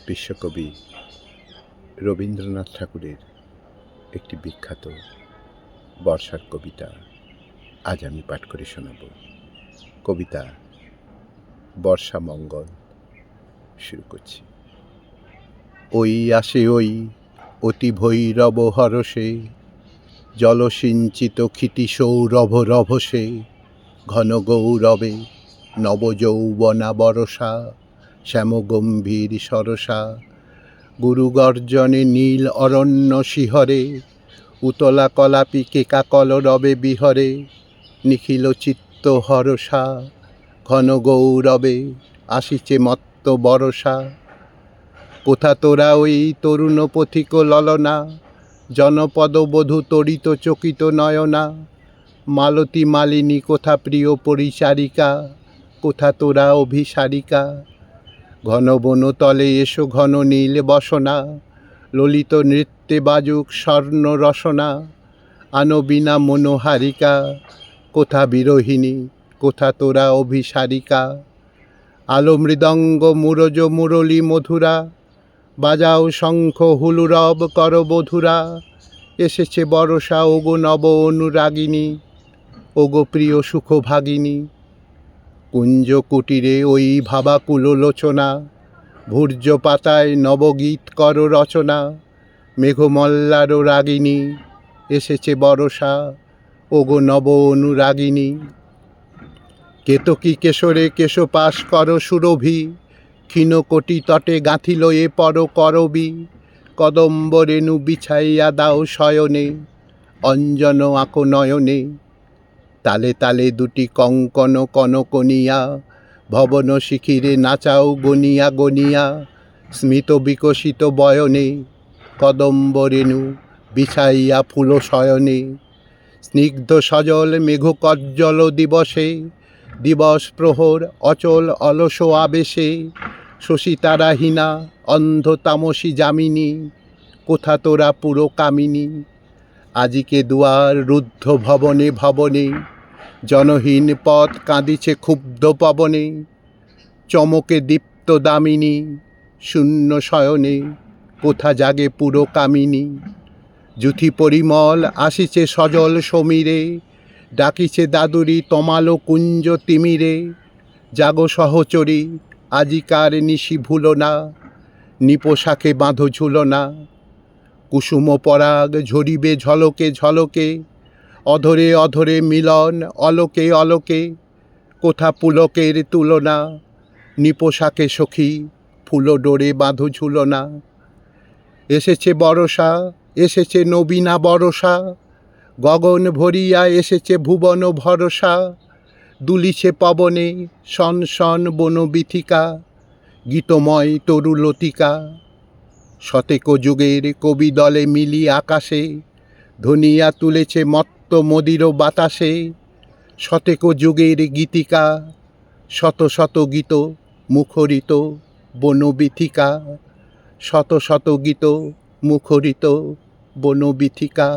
বিশ্বকবি রবীন্দ্রনাথ ঠাকুরের একটি বিখ্যাত বর্ষার কবিতা আজ আমি পাঠ করে শোনাব। কবিতা বর্ষা মঙ্গল। শুরু করছি। ওই আসে ওই অতি ভৈরব হরষে, জলসিঞ্চিত ক্ষিতি সৌরভ রভসে, ঘন গৌরবে নবযৌবনা বরষা, শ্যামগম্ভীর সরসা, গুরুগর্জনে নীল অরণ্য শিহরে, উতলা কলাপি কেকা কলরবে বিহরে, নিখিল চিত্ত হরসা, ঘন গৌরবে আসিছে মত্ত বরষা। কোথা তোরা ওই তরুণ পথিক ললনা, জনপদ বধূ তরিত চকিত নয়না, মালতী মালিনী কোথা প্রিয় পরিচারিকা, কোথা তোরা অভিসারিকা। ঘন বনতলে এসো ঘন নীল বসনা, ললিত নৃত্যে বাজুক স্বর্ণ রসনা, আনো বিনা মনোহারিকা, কোথা বিরোহিণী কোথা তোরা অভিসারিকা। আলো মৃদঙ্গ মুরজ মুরলী মধুরা, বাজাও শঙ্খ হুলুরব কর বধুরা, এসেছে বরষা ওগো নব অনুরাগিনী, ওগো প্রিয় সুখভাগিনী। কুঞ্জ কুটিরে ওই ভাবাকুল লোচনা, ভূর্য পাতায় নবগীত কর রচনা, মেঘমল্লার রাগিনী, এসেছে বরষা ওগো নব অনুরাগিনী। কেতকী কেশরে কেশপাশ কর সুরভি, ক্ষীণকোটি তটে গাঁথিল এ পর করবি, কদম্ব রেণু বিছাইয়া দাও শয়নে, অঞ্জন আঁকো নয়নে। তালে তালে দুটি কঙ্কন কনকনিয়া, ভবন শিখিরে নাচাও গনিয়া গনিয়া, স্মিত বিকশিত বয়নে, কদম্ব রেণু বিছাইয়া ফুল শয়নে। স্নিগ্ধ সজল মেঘকজ্জল দিবসে, দিবস প্রহর অচল অলস আবেশে, শশী তারাহীনা অন্ধ তামসী যামিনী, কোথা তোরা পুরো কামিনী। আজিকে দুয়ার রুদ্ধ ভবনে ভবনে, জনহীন পথ কাঁদিছে ক্ষুব্ধ পবনে, চমকে দীপ্ত দামিনী, শূন্য শয়নে কোথা জাগে পুরো কামিনী। যুথি পরিমল আসিছে সজল সমীরে, ডাকিছে দাদুরি তমালো কুঞ্জ তিমিরে, জাগো সহচরী আজিকার নিশি ভুলো না, নিপোশাকে বাঁধো ঝুলনা। কুসুম পরাগ ঝরিবে ঝলকে ঝলকে, অধরে অধরে মিলন অলোকে অলোকে, কোথা পুলকের তুলনা, নিপোশাকে সখী ফুলো ডোরে বাঁধো ঝুলনা। এসেছে বরষা এসেছে নবীনা বরষা, গগন ভরিয়া এসেছে ভুবন ভরসা, দুলিছে পবনে শন শন বনবীথিকা, গীতময় তরুলতিকা। শতেক যুগের কবি দলে মিলি আকাশে, ধনিয়া তুলেছে মত্ত মদির বাতাসে, শতেক যুগের গীতিকা, শত শত গীত মুখরিত বনবীথিকা, শত শত গীত মুখরিত বনবীথিকা।